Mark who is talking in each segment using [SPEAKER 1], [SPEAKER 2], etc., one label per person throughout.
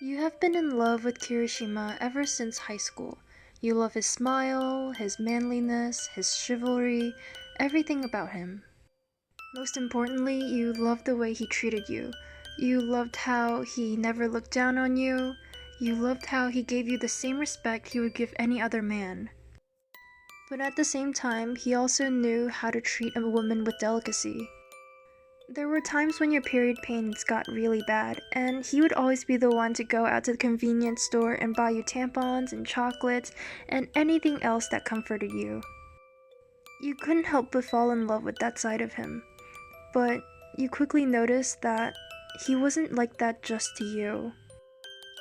[SPEAKER 1] You have been in love with Kirishima ever since high school. You love his smile, his manliness, his chivalry, everything about him. Most importantly, you loved the way he treated you. You loved how he never looked down on you. You loved how he gave you the same respect he would give any other man. But at the same time, he also knew how to treat a woman with delicacy. There were times when your period pains got really bad, and he would always be the one to go out to the convenience store and buy you tampons and chocolates and anything else that comforted you. You couldn't help but fall in love with that side of him, but you quickly noticed that he wasn't like that just to you.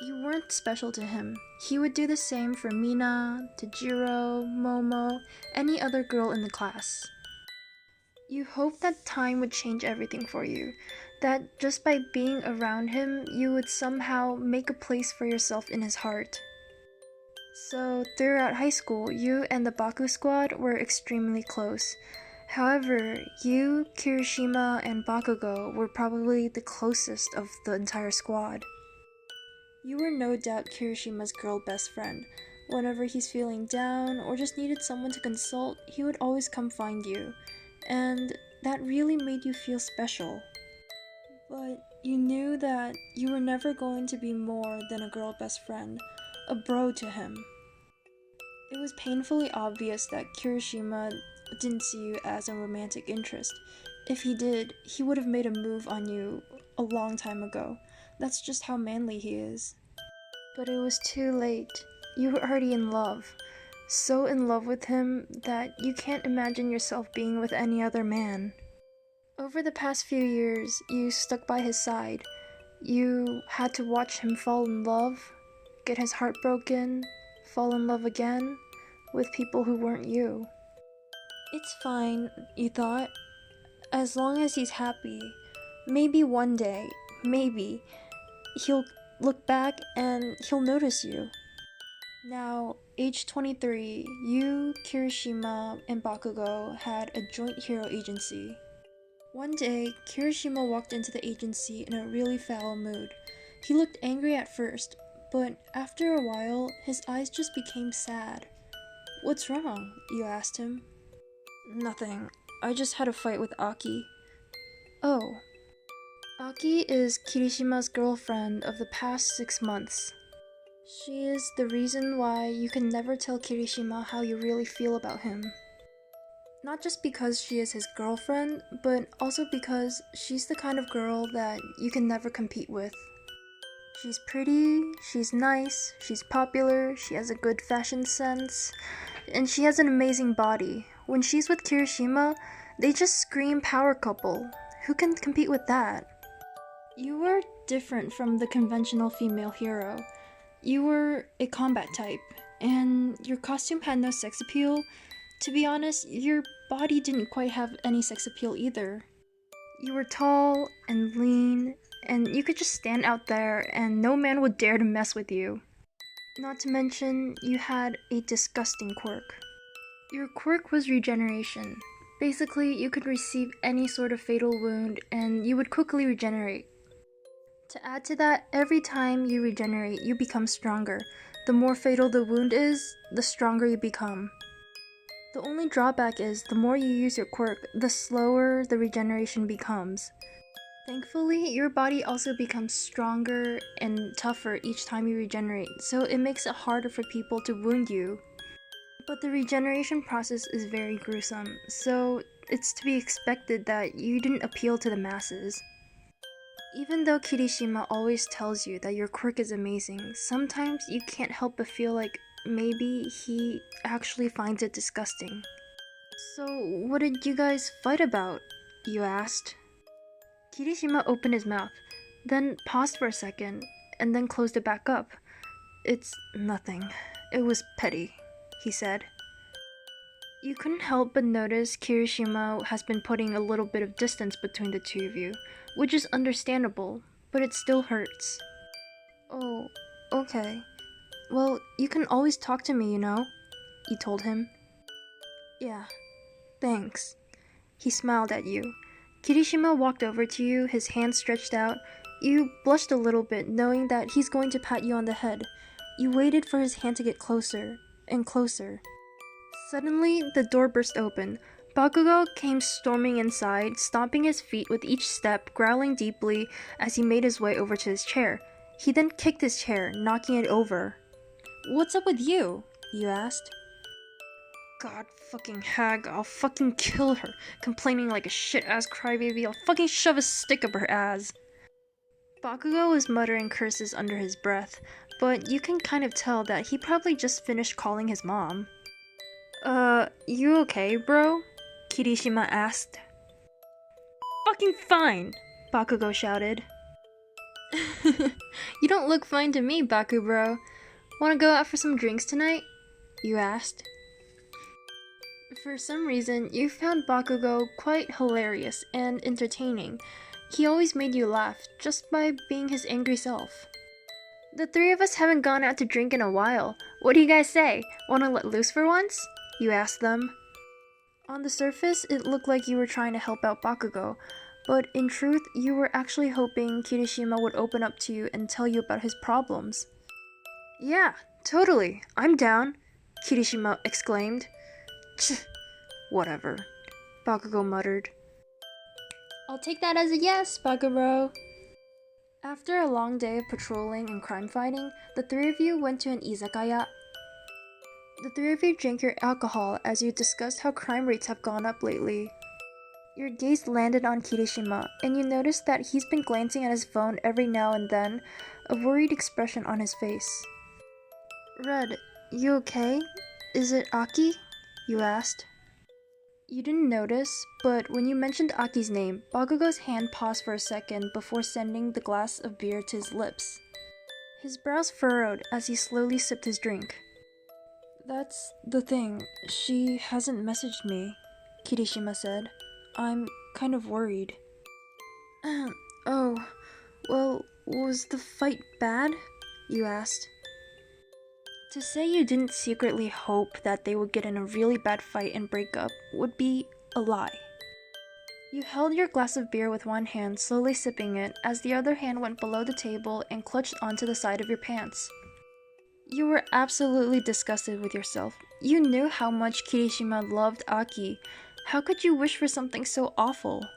[SPEAKER 1] You weren't special to him. He would do the same for Mina, Tajiro, Momo, any other girl in the class. You hoped that time would change everything for you, that just by being around him, you would somehow make a place for yourself in his heart. So, throughout high school, you and the Baku squad were extremely close. However, you, Kirishima, and Bakugou were probably the closest of the entire squad. You were no doubt Kirishima's girl best friend. Whenever he's feeling down or just needed someone to consult, he would always come find you. And that really made you feel special. But you knew that you were never going to be more than a girl best friend, a bro to him. It was painfully obvious that Kirishima didn't see you as a romantic interest. If he did, he would have made a move on you a long time ago. That's just how manly he is. But it was too late. You were already in love. So in love with him that you can't imagine yourself being with any other man. Over the past few years, you stuck by his side. You had to watch him fall in love, get his heart broken, fall in love again, with people who weren't you. It's fine, you thought. As long as he's happy. Maybe one day, maybe, he'll look back and he'll notice you. Now, age 23, you, Kirishima, and Bakugou had a joint hero agency. One day, Kirishima walked into the agency in a really foul mood. He looked angry at first, but after a while, his eyes just became sad. "What's wrong?" you asked him. "Nothing. I just had a fight with Aki." "Oh." Aki is Kirishima's girlfriend of the past 6 months. She is the reason why you can never tell Kirishima how you really feel about him. Not just because she is his girlfriend, but also because she's the kind of girl that you can never compete with. She's pretty, she's nice, she's popular, she has a good fashion sense, and she has an amazing body. When she's with Kirishima, they just scream power couple. Who can compete with that? You were different from the conventional female hero. You were a combat type, and your costume had no sex appeal. To be honest, your body didn't quite have any sex appeal either. You were tall and lean, and you could just stand out there and no man would dare to mess with you. Not to mention, you had a disgusting quirk. Your quirk was regeneration. Basically, you could receive any sort of fatal wound and you would quickly regenerate. To add to that, every time you regenerate, you become stronger. The more fatal the wound is, the stronger you become. The only drawback is, the more you use your quirk, the slower the regeneration becomes. Thankfully, your body also becomes stronger and tougher each time you regenerate, so it makes it harder for people to wound you. But the regeneration process is very gruesome, so it's to be expected that you didn't appeal to the masses. Even though Kirishima always tells you that your quirk is amazing, sometimes you can't help but feel like maybe he actually finds it disgusting. "So, what did you guys fight about?" you asked. Kirishima opened his mouth, then paused for a second, and then closed it back up. "It's nothing. It was petty," he said. You couldn't help but notice Kirishima has been putting a little bit of distance between the two of you, which is understandable, but it still hurts. "Oh, okay. Well, you can always talk to me, you know," you told him. "Yeah, thanks." He smiled at you. Kirishima walked over to you, his hand stretched out, You blushed a little bit, knowing that he's going to pat you on the head. You waited for his hand to get closer and closer. Suddenly, the door burst open. Bakugou came storming inside, stomping his feet with each step, growling deeply as he made his way over to his chair. He then kicked his chair, knocking it over. "What's up with you?" you asked. "God fucking hag, I'll fucking kill her. Complaining like a shit-ass crybaby, I'll fucking shove a stick up her ass." Bakugou was muttering curses under his breath, but you can kind of tell that he probably just finished calling his mom. You okay, bro?" Kirishima asked. "Fucking fine!" Bakugou shouted. "You don't look fine to me, Baku bro. Wanna go out for some drinks tonight?" you asked. For some reason, you found Bakugou quite hilarious and entertaining. He always made you laugh, just by being his angry self. "The three of us haven't gone out to drink in a while. What do you guys say? Wanna let loose for once?" you asked them. On the surface, it looked like you were trying to help out Bakugou, but in truth, you were actually hoping Kirishima would open up to you and tell you about his problems. "Yeah, totally, I'm down," Kirishima exclaimed. "Tch, whatever," Bakugou muttered. "I'll take that as a yes, Bakugou." After a long day of patrolling and crime fighting, the three of you went to an izakaya. The three of you drank your alcohol as you discussed how crime rates have gone up lately. Your gaze landed on Kirishima, and you noticed that he's been glancing at his phone every now and then, a worried expression on his face. "Red, you okay? Is it Aki?" you asked. You didn't notice, but when you mentioned Aki's name, Bakugou's hand paused for a second before sending the glass of beer to his lips. His brows furrowed as he slowly sipped his drink. "That's the thing, she hasn't messaged me," Kirishima said. "I'm kind of worried." "Oh, well, was the fight bad?" you asked. To say you didn't secretly hope that they would get in a really bad fight and break up would be a lie. You held your glass of beer with one hand, slowly sipping it, as the other hand went below the table and clutched onto the side of your pants. You were absolutely disgusted with yourself. You knew how much Kirishima loved Aki. How could you wish for something so awful?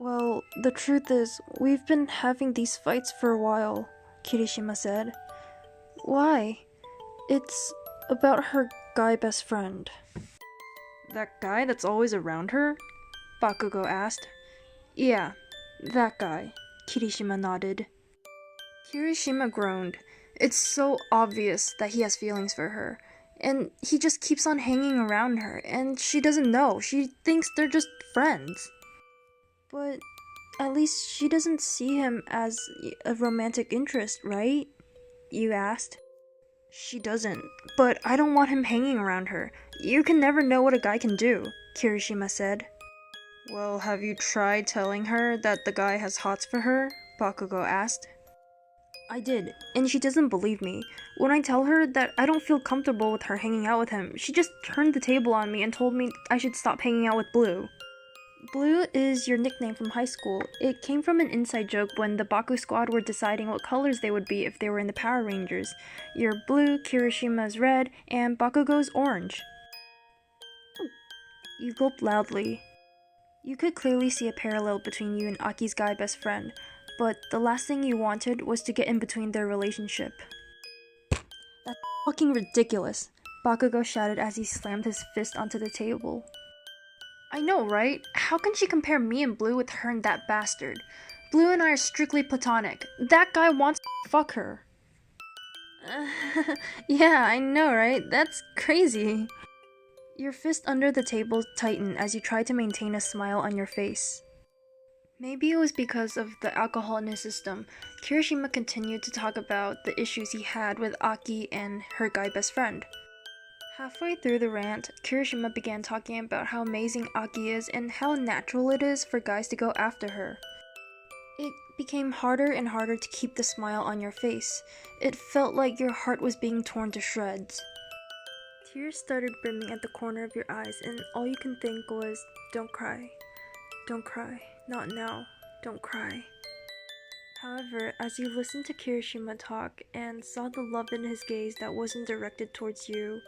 [SPEAKER 1] "Well, the truth is, we've been having these fights for a while," Kirishima said. "Why?" "It's about her guy best friend." "That guy that's always around her?" Bakugou asked. "Yeah, that guy," Kirishima nodded. Kirishima groaned. It's so obvious that he has feelings for her, and he just keeps on hanging around her, and she doesn't know. She thinks they're just friends. But at least she doesn't see him as a romantic interest, right? You asked. "She doesn't, but I don't want him hanging around her. You can never know what a guy can do," Kirishima said. "Well, have you tried telling her that the guy has hots for her?" Bakugou asked. "I did, and she doesn't believe me. When I tell her that I don't feel comfortable with her hanging out with him, she just turned the table on me and told me I should stop hanging out with Blue." Blue is your nickname from high school. It came from an inside joke when the Baku squad were deciding what colors they would be if they were in the Power Rangers. You're blue, Kirishima's red, and Bakugou's orange. You gulped loudly. You could clearly see a parallel between you and Aki's guy best friend, but the last thing you wanted was to get in between their relationship. "That's fucking ridiculous," Bakugou shouted as he slammed his fist onto the table. "I know, right? How can she compare me and Blue with her and that bastard? Blue and I are strictly platonic. That guy wants to fuck her." Yeah, I know, right? That's crazy." Your fist under the table tightened as you tried to maintain a smile on your face. Maybe it was because of the alcohol in his system. Kirishima continued to talk about the issues he had with Aki and her guy best friend. Halfway through the rant, Kirishima began talking about how amazing Aki is and how natural it is for guys to go after her. It became harder and harder to keep the smile on your face. It felt like your heart was being torn to shreds. Tears started brimming at the corner of your eyes, and all you can think was, "Don't cry. Don't cry. Not now. Don't cry." However, as you listened to Kirishima talk and saw the love in his gaze that wasn't directed towards you,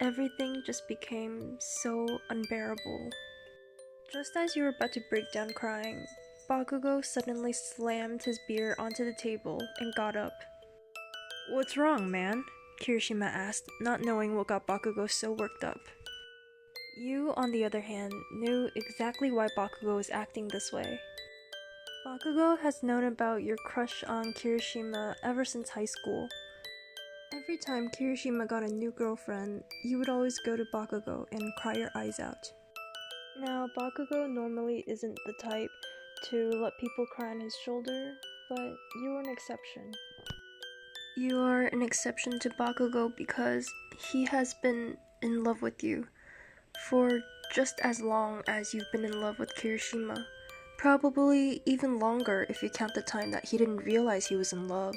[SPEAKER 1] everything just became so unbearable. Just as you were about to break down crying, Bakugou suddenly slammed his beer onto the table and got up. "What's wrong, man?" Kirishima asked, not knowing what got Bakugou so worked up. You, on the other hand, knew exactly why Bakugou was acting this way. Bakugou has known about your crush on Kirishima ever since high school. Every time Kirishima got a new girlfriend, you would always go to Bakugou and cry your eyes out. Now, Bakugou normally isn't the type to let people cry on his shoulder, but you are an exception. You are an exception to Bakugou because he has been in love with you for just as long as you've been in love with Kirishima. Probably even longer if you count the time that he didn't realize he was in love.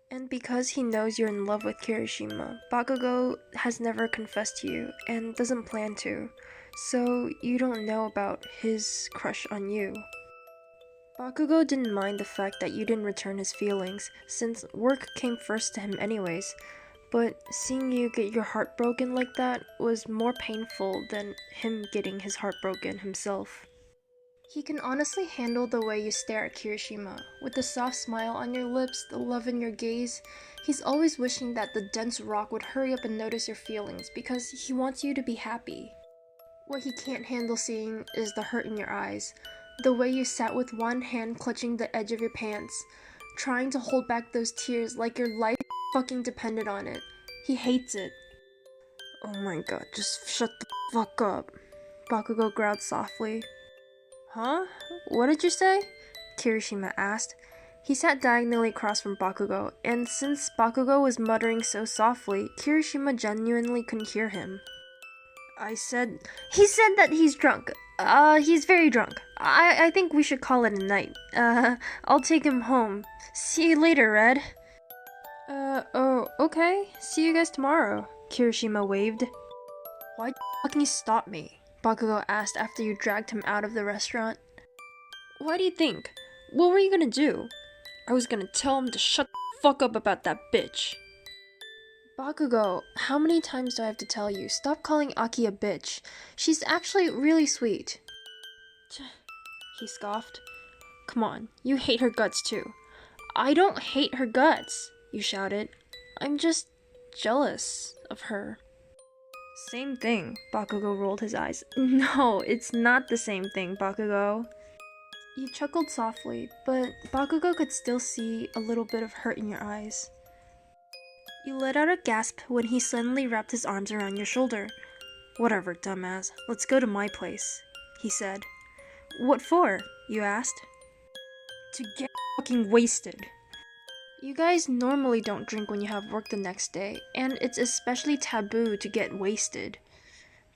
[SPEAKER 1] And because he knows you're in love with Kirishima, Bakugou has never confessed to you and doesn't plan to, so you don't know about his crush on you. Bakugou didn't mind the fact that you didn't return his feelings, since work came first to him anyways, but seeing you get your heart broken like that was more painful than him getting his heart broken himself. He can honestly handle the way you stare at Kirishima. With the soft smile on your lips, the love in your gaze, he's always wishing that the dense rock would hurry up and notice your feelings because he wants you to be happy. What he can't handle seeing is the hurt in your eyes, the way you sat with one hand clutching the edge of your pants, trying to hold back those tears like your life fucking depended on it. He hates it. "Oh my god, just shut the fuck up," Bakugou growled softly. "Huh? What did you say?" Kirishima asked. He sat diagonally across from Bakugou, and since Bakugou was muttering so softly, Kirishima genuinely couldn't hear him. He said that he's drunk. He's very drunk. I think we should call it a night. I'll take him home. See you later, Red." Oh, okay. See you guys tomorrow," Kirishima waved. "Why'd you fucking stop me?" Bakugou asked after you dragged him out of the restaurant. "Why do you think? What were you gonna do?" "I was gonna tell him to shut the fuck up about that bitch." "Bakugou, how many times do I have to tell you? Stop calling Aki a bitch. She's actually really sweet." He scoffed. "Come on, you hate her guts too." "I don't hate her guts," you shouted. "I'm just jealous of her." "Same thing," Bakugou rolled his eyes. "No, it's not the same thing, Bakugou." You chuckled softly, but Bakugou could still see a little bit of hurt in your eyes. You let out a gasp when he suddenly wrapped his arms around your shoulder. "Whatever, dumbass. Let's go to my place," he said. "What for?" you asked. "To get fucking wasted." You guys normally don't drink when you have work the next day, and it's especially taboo to get wasted.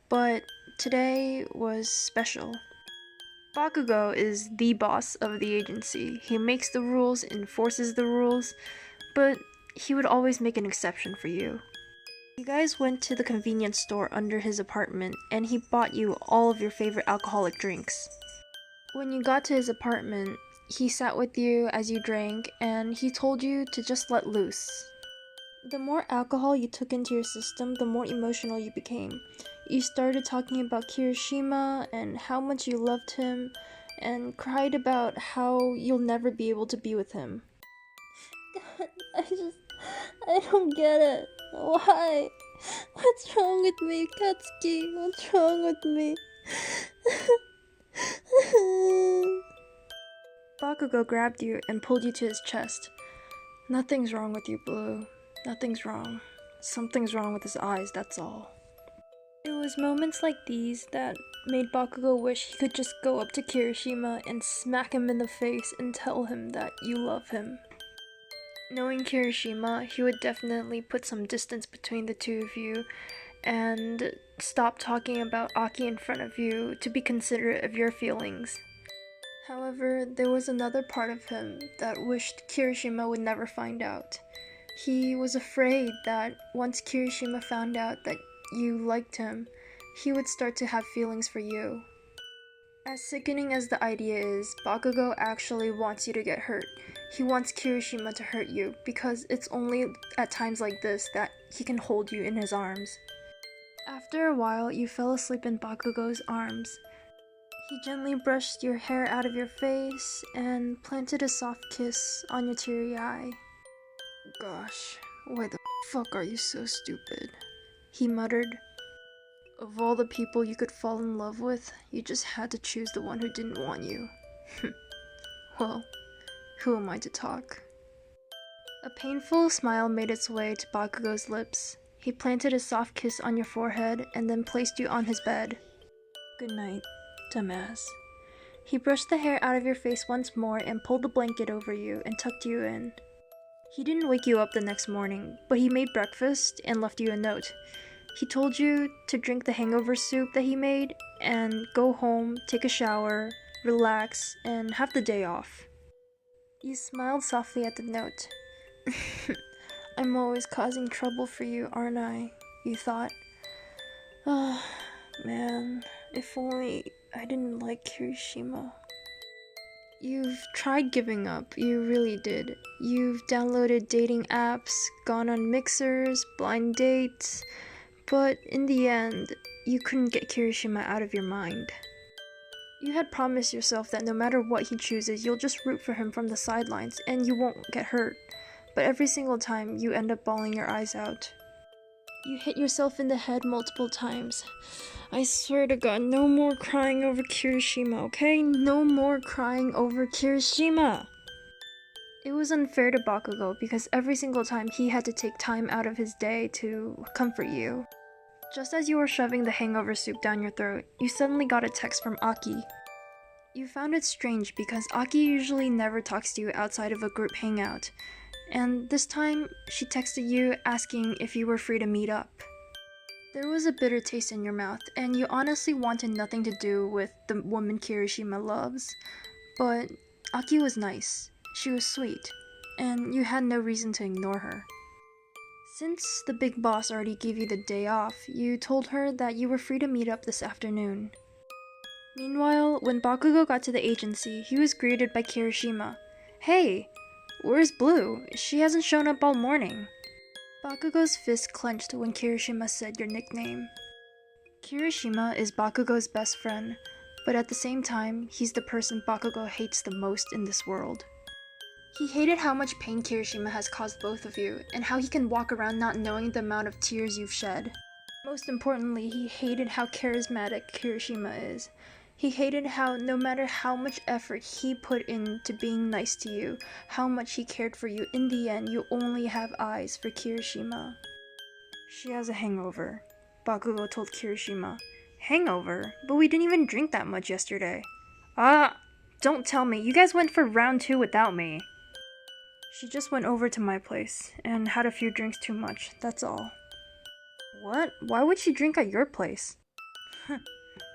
[SPEAKER 1] But today was special. Bakugou is the boss of the agency. He makes the rules, enforces the rules, but he would always make an exception for you. You guys went to the convenience store under his apartment, and he bought you all of your favorite alcoholic drinks. When you got to his apartment, he sat with you as you drank, and he told you to just let loose. The more alcohol you took into your system, the more emotional you became. You started talking about Kirishima and how much you loved him, and cried about how you'll never be able to be with him. God, I don't get it. Why? What's wrong with me, Katsuki? What's wrong with me? Bakugou grabbed you and pulled you to his chest. "Nothing's wrong with you, Blue. Nothing's wrong. Something's wrong with his eyes, that's all." It was moments like these that made Bakugou wish he could just go up to Kirishima and smack him in the face and tell him that you love him. Knowing Kirishima, he would definitely put some distance between the two of you and stop talking about Aki in front of you to be considerate of your feelings. However, there was another part of him that wished Kirishima would never find out. He was afraid that once Kirishima found out that you liked him, he would start to have feelings for you. As sickening as the idea is, Bakugou actually wants you to get hurt. He wants Kirishima to hurt you, because it's only at times like this that he can hold you in his arms. After a while, you fell asleep in Bakugou's arms. He gently brushed your hair out of your face and planted a soft kiss on your teary eye. "Gosh, why the fuck are you so stupid?" he muttered. "Of all the people you could fall in love with, you just had to choose the one who didn't want you." Well, who am I to talk? A painful smile made its way to Bakugou's lips. He planted a soft kiss on your forehead and then placed you on his bed. "Good night, dumbass." He brushed the hair out of your face once more and pulled the blanket over you and tucked you in. He didn't wake you up the next morning, but he made breakfast and left you a note. He told you to drink the hangover soup that he made and go home, take a shower, relax, and have the day off. You smiled softly at the note. "I'm always causing trouble for you, aren't I?" you thought. "Oh, man, if only I didn't like Kirishima." You've tried giving up, you really did. You've downloaded dating apps, gone on mixers, blind dates, but in the end, you couldn't get Kirishima out of your mind. You had promised yourself that no matter what he chooses, you'll just root for him from the sidelines and you won't get hurt. But every single time, you end up bawling your eyes out. You hit yourself in the head multiple times. "I swear to God, no more crying over Kirishima, okay? No more crying over Kirishima!" It was unfair to Bakugou because every single time he had to take time out of his day to comfort you. Just as you were shoving the hangover soup down your throat, you suddenly got a text from Aki. You found it strange because Aki usually never talks to you outside of a group hangout, and this time she texted you asking if you were free to meet up. There was a bitter taste in your mouth, and you honestly wanted nothing to do with the woman Kirishima loves, but Aki was nice, she was sweet, and you had no reason to ignore her. Since the big boss already gave you the day off, you told her that you were free to meet up this afternoon. Meanwhile, when Bakugou got to the agency, he was greeted by Kirishima. "Hey, where's Blue? She hasn't shown up all morning." Bakugou's fist clenched when Kirishima said your nickname. Kirishima is Bakugou's best friend, but at the same time, he's the person Bakugou hates the most in this world. He hated how much pain Kirishima has caused both of you, and how he can walk around not knowing the amount of tears you've shed. Most importantly, he hated how charismatic Kirishima is. He hated how, no matter how much effort he put into being nice to you, how much he cared for you, in the end, you only have eyes for Kirishima. "She has a hangover," Bakugou told Kirishima. "Hangover? But we didn't even drink that much yesterday." "Ah, don't tell me. You guys went for round 2 without me." "She just went over to my place and had a few drinks too much, that's all." "What? Why would she drink at your place?"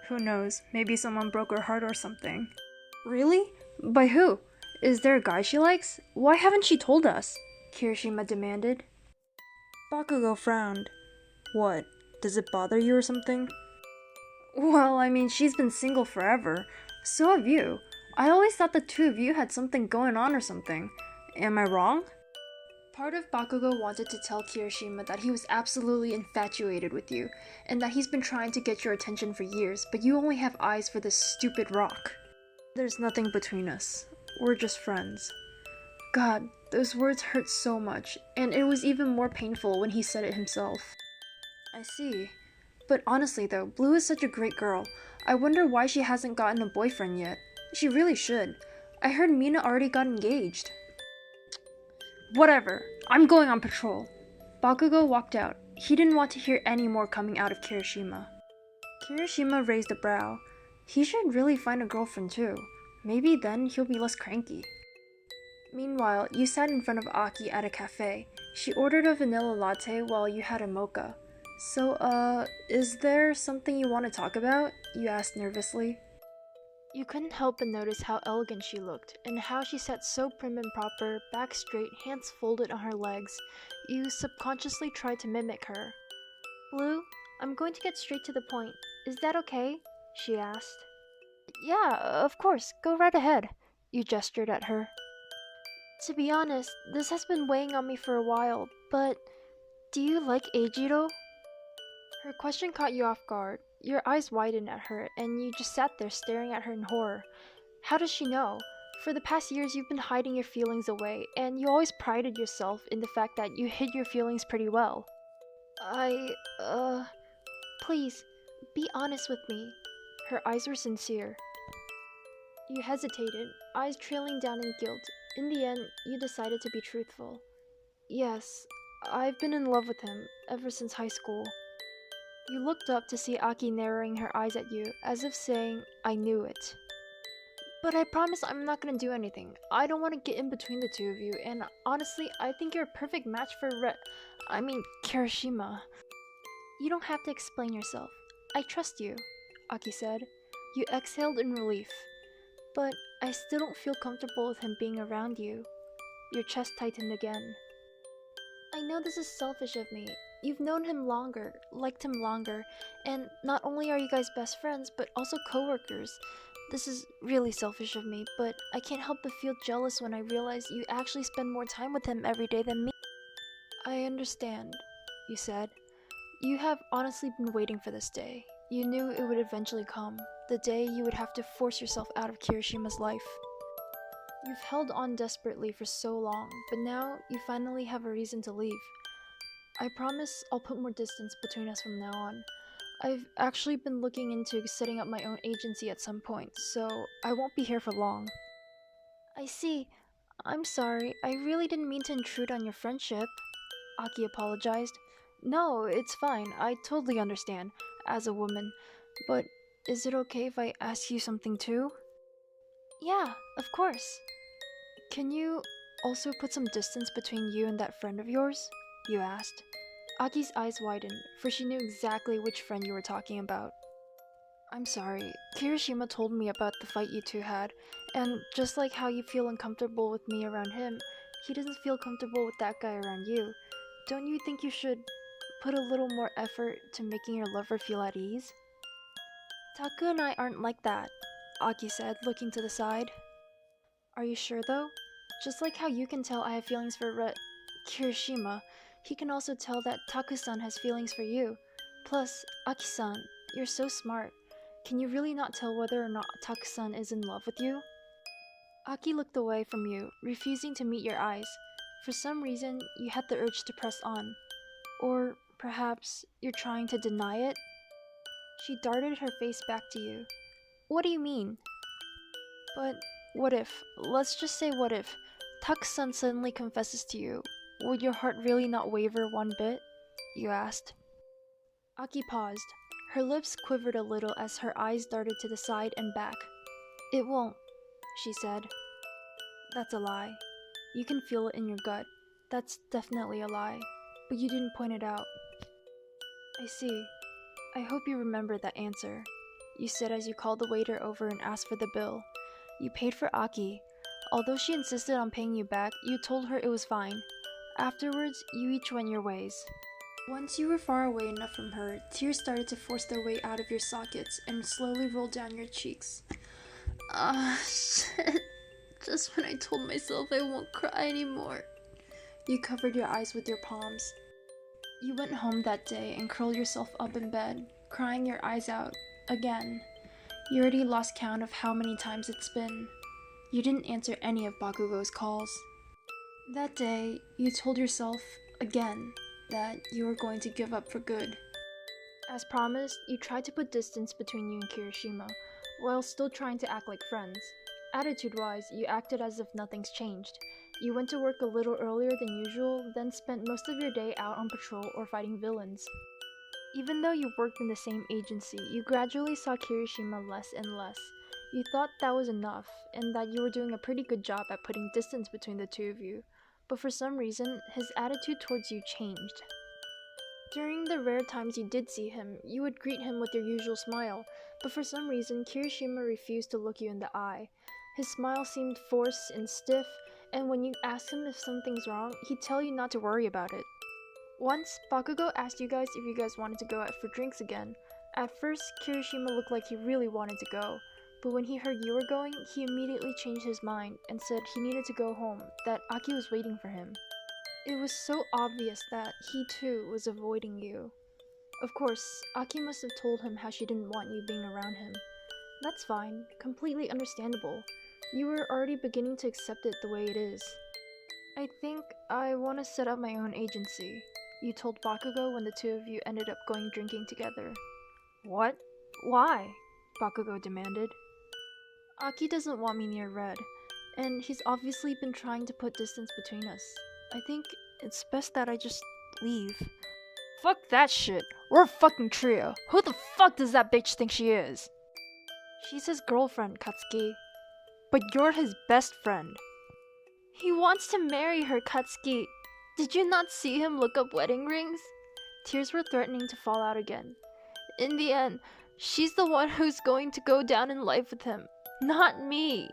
[SPEAKER 1] "Who knows? Maybe someone broke her heart or something." "Really? By who? Is there a guy she likes? Why haven't she told us?" Kirishima demanded. Bakugou frowned. "What? Does it bother you or something?" "Well, I mean, she's been single forever. So have you. I always thought the two of you had something going on or something. Am I wrong?" Part of Bakugou wanted to tell Kirishima that he was absolutely infatuated with you, and that he's been trying to get your attention for years, but you only have eyes for this stupid rock. "There's nothing between us. We're just friends." God, those words hurt so much, and it was even more painful when he said it himself. "I see. But honestly though, Blue is such a great girl. I wonder why she hasn't gotten a boyfriend yet. She really should. I heard Mina already got engaged." "Whatever. I'm going on patrol." Bakugou walked out. He didn't want to hear any more coming out of Kirishima. Kirishima raised a brow. He should really find a girlfriend too. Maybe then he'll be less cranky. Meanwhile, you sat in front of Aki at a cafe. She ordered a vanilla latte while you had a mocha. "So, is there something you want to talk about?" you asked nervously. You couldn't help but notice how elegant she looked, and how she sat so prim and proper, back straight, hands folded on her legs. You subconsciously tried to mimic her. "Blue, I'm going to get straight to the point. Is that okay?" she asked. Yeah, of course, go right ahead. You gestured at her. To be honest, this has been weighing on me for a while, but do you like Eijiro? Her question caught you off guard. Your eyes widened at her, and you just sat there staring at her in horror. How does she know? For the past years, you've been hiding your feelings away, and you always prided yourself in the fact that you hid your feelings pretty well. I, please, be honest with me. Her eyes were sincere. You hesitated, eyes trailing down in guilt. In the end, you decided to be truthful. Yes, I've been in love with him ever since high school. You looked up to see Aki narrowing her eyes at you, as if saying, I knew it. But I promise I'm not gonna do anything. I don't want to get in between the two of you, and honestly, I think you're a perfect match for Kirishima. You don't have to explain yourself. I trust you, Aki said. You exhaled in relief. But I still don't feel comfortable with him being around you. Your chest tightened again. I know this is selfish of me. You've known him longer, liked him longer, and not only are you guys best friends, but also coworkers. This is really selfish of me, but I can't help but feel jealous when I realize you actually spend more time with him every day than me. I understand, you said. You have honestly been waiting for this day. You knew it would eventually come, the day you would have to force yourself out of Kirishima's life. You've held on desperately for so long, but now you finally have a reason to leave. I promise I'll put more distance between us from now on. I've actually been looking into setting up my own agency at some point, so I won't be here for long. I see. I'm sorry, I really didn't mean to intrude on your friendship. Aki apologized. No, it's fine. I totally understand, as a woman. But is it okay if I ask you something too? Yeah, of course. Can you also put some distance between you and that friend of yours? You asked. Aki's eyes widened, for she knew exactly which friend you were talking about. I'm sorry, Kirishima told me about the fight you two had, and just like how you feel uncomfortable with me around him, he doesn't feel comfortable with that guy around you. Don't you think you should put a little more effort to making your lover feel at ease? Taku and I aren't like that, Aki said, looking to the side. Are you sure though? Just like how you can tell I have feelings for Kirishima, he can also tell that Taku-san has feelings for you. Plus, Aki-san, you're so smart. Can you really not tell whether or not Taku-san is in love with you? Aki looked away from you, refusing to meet your eyes. For some reason, you had the urge to press on. Or perhaps you're trying to deny it? She darted her face back to you. What do you mean? But what if, let's just say what if, Taku-san suddenly confesses to you? Would your heart really not waver one bit? You asked. Aki paused. Her lips quivered a little as her eyes darted to the side and back. It won't, she said. That's a lie. You can feel it in your gut. That's definitely a lie. But you didn't point it out. I see. I hope you remember that answer, you said as you called the waiter over and asked for the bill. You paid for Aki. Although she insisted on paying you back, you told her it was fine. Afterwards, you each went your ways. Once you were far away enough from her, tears started to force their way out of your sockets and slowly rolled down your cheeks. Shit. Just when I told myself I won't cry anymore. You covered your eyes with your palms. You went home that day and curled yourself up in bed, crying your eyes out. Again. You already lost count of how many times it's been. You didn't answer any of Bakugou's calls. That day, you told yourself, again, that you were going to give up for good. As promised, you tried to put distance between you and Kirishima, while still trying to act like friends. Attitude-wise, you acted as if nothing's changed. You went to work a little earlier than usual, then spent most of your day out on patrol or fighting villains. Even though you worked in the same agency, you gradually saw Kirishima less and less. You thought that was enough, and that you were doing a pretty good job at putting distance between the two of you. But for some reason, his attitude towards you changed. During the rare times you did see him, you would greet him with your usual smile, but for some reason, Kirishima refused to look you in the eye. His smile seemed forced and stiff, and when you asked him if something's wrong, he'd tell you not to worry about it. Once, Bakugou asked you guys if you guys wanted to go out for drinks again. At first, Kirishima looked like he really wanted to go, But when he heard you were going, he immediately changed his mind and said he needed to go home, that Aki was waiting for him. It was so obvious that he too was avoiding you. Of course, Aki must have told him how she didn't want you being around him. That's fine, completely understandable. You were already beginning to accept it the way it is. I think I want to set up my own agency, you told Bakugou when the two of you ended up going drinking together. What? Why? Bakugou demanded. Aki doesn't want me near Red, and he's obviously been trying to put distance between us. I think it's best that I just leave. Fuck that shit. We're a fucking trio. Who the fuck does that bitch think she is? She's his girlfriend, Katsuki. But you're his best friend. He wants to marry her, Katsuki. Did you not see him look up wedding rings? Tears were threatening to fall out again. In the end, she's the one who's going to go down in life with him, not me.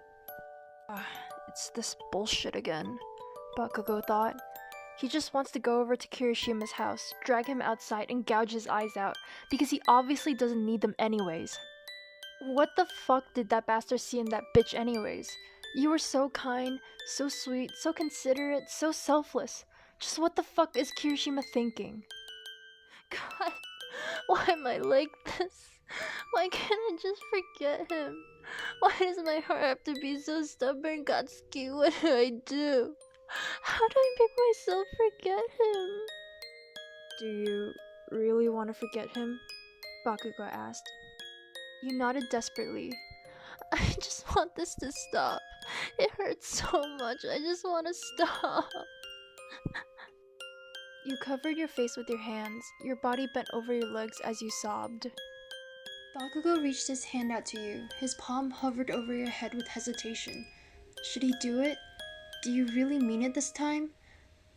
[SPEAKER 1] It's this bullshit again, Bakugou thought. He just wants to go over to Kirishima's house, drag him outside, and gouge his eyes out, because he obviously doesn't need them anyways. What the fuck did that bastard see in that bitch anyways? You were so kind, so sweet, so considerate, so selfless. Just what the fuck is Kirishima thinking? God, why am I like this? Why can't I just forget him? Why does my heart have to be so stubborn, Katsuki? What do I do? How do I make myself forget him? Do you really want to forget him? Bakugou asked. You nodded desperately. I just want this to stop. It hurts so much. I just want to stop. You covered your face with your hands. Your body bent over your legs as you sobbed. Bakugou reached his hand out to you. His palm hovered over your head with hesitation. Should he do it? Do you really mean it this time?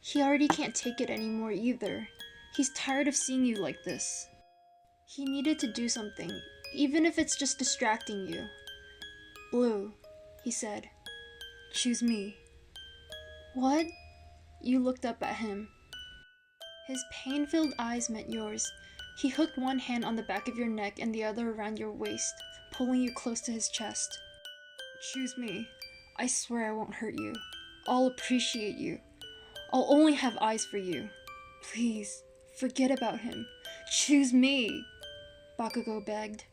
[SPEAKER 1] He already can't take it anymore either. He's tired of seeing you like this. He needed to do something, even if it's just distracting you. Blue, he said. Choose me. What? You looked up at him. His pain-filled eyes met yours. He hooked one hand on the back of your neck and the other around your waist, pulling you close to his chest. Choose me. I swear I won't hurt you. I'll appreciate you. I'll only have eyes for you. Please, forget about him. Choose me, Bakugou begged.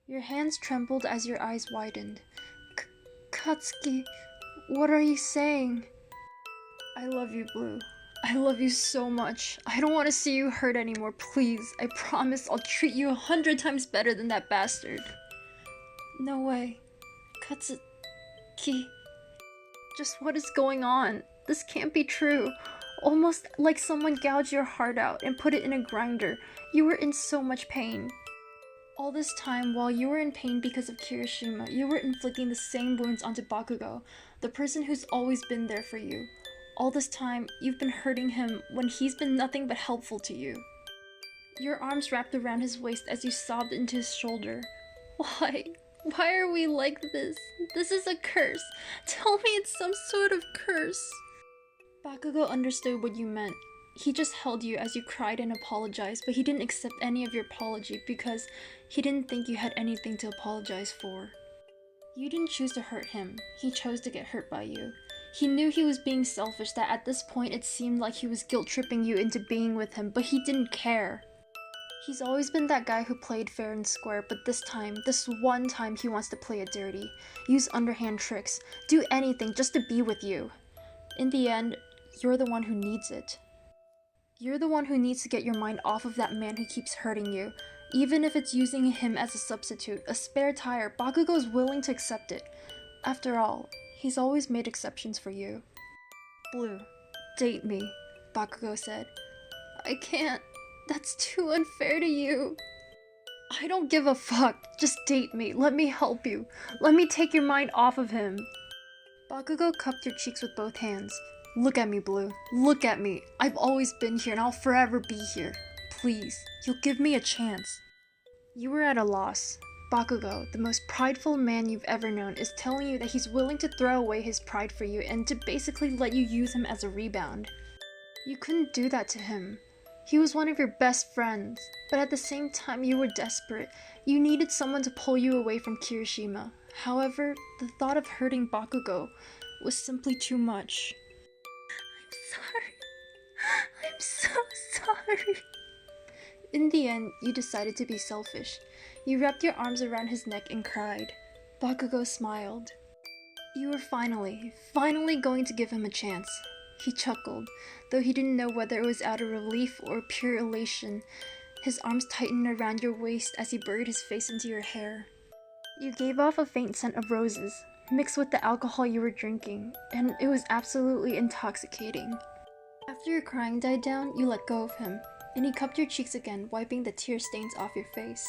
[SPEAKER 1] Your hands trembled as your eyes widened. Katsuki, what are you saying? I love you, Blue. I love you so much. I don't want to see you hurt anymore, please. I promise I'll treat you 100 times better than that bastard. No way. Katsuki. Just what is going on? This can't be true. Almost like someone gouged your heart out and put it in a grinder. You were in so much pain. All this time, while you were in pain because of Kirishima, you were inflicting the same wounds onto Bakugou, the person who's always been there for you. All this time, you've been hurting him when he's been nothing but helpful to you. Your arms wrapped around his waist as you sobbed into his shoulder. Why? Why are we like this? This is a curse. Tell me it's some sort of curse. Bakugou understood what you meant. He just held you as you cried and apologized, but he didn't accept any of your apology because he didn't think you had anything to apologize for. You didn't choose to hurt him. He chose to get hurt by you. He knew he was being selfish, that at this point it seemed like he was guilt-tripping you into being with him, but he didn't care. He's always been that guy who played fair and square, but this one time he wants to play it dirty. Use underhand tricks. Do anything just to be with you. In the end, you're the one who needs it. You're the one who needs to get your mind off of that man who keeps hurting you. Even if it's using him as a substitute, a spare tire, Bakugou's willing to accept it. After all, he's always made exceptions for you. Blue, date me, Bakugou said. I can't. That's too unfair to you. I don't give a fuck. Just date me. Let me help you. Let me take your mind off of him. Bakugou cupped your cheeks with both hands. Look at me, Blue. Look at me. I've always been here and I'll forever be here. Please, you'll give me a chance. You were at a loss. Bakugou, the most prideful man you've ever known, is telling you that he's willing to throw away his pride for you and to basically let you use him as a rebound. You couldn't do that to him. He was one of your best friends, but at the same time you were desperate. You needed someone to pull you away from Kirishima. However, the thought of hurting Bakugou was simply too much. I'm sorry. I'm so sorry. In the end, you decided to be selfish. You wrapped your arms around his neck and cried. Bakugou smiled. You were finally going to give him a chance. He chuckled, though he didn't know whether it was out of relief or pure elation. His arms tightened around your waist as he buried his face into your hair. You gave off a faint scent of roses, mixed with the alcohol you were drinking, and it was absolutely intoxicating. After your crying died down, you let go of him, and he cupped your cheeks again, wiping the tear stains off your face.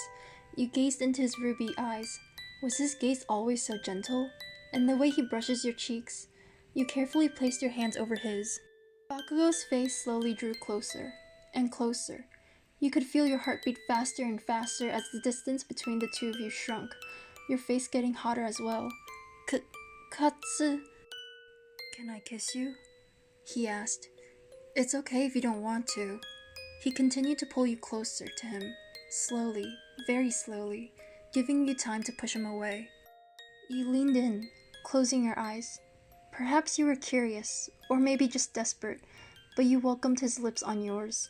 [SPEAKER 1] You gazed into his ruby eyes. Was his gaze always so gentle? And the way he brushes your cheeks. You carefully placed your hands over his. Bakugou's face slowly drew closer and closer. You could feel your heart beat faster and faster as the distance between the two of you shrunk, your face getting hotter as well. Katsu... Can I kiss you? He asked. It's okay if you don't want to. He continued to pull you closer to him, slowly, very slowly, giving you time to push him away. You leaned in, closing your eyes. Perhaps you were curious, or maybe just desperate, but you welcomed his lips on yours.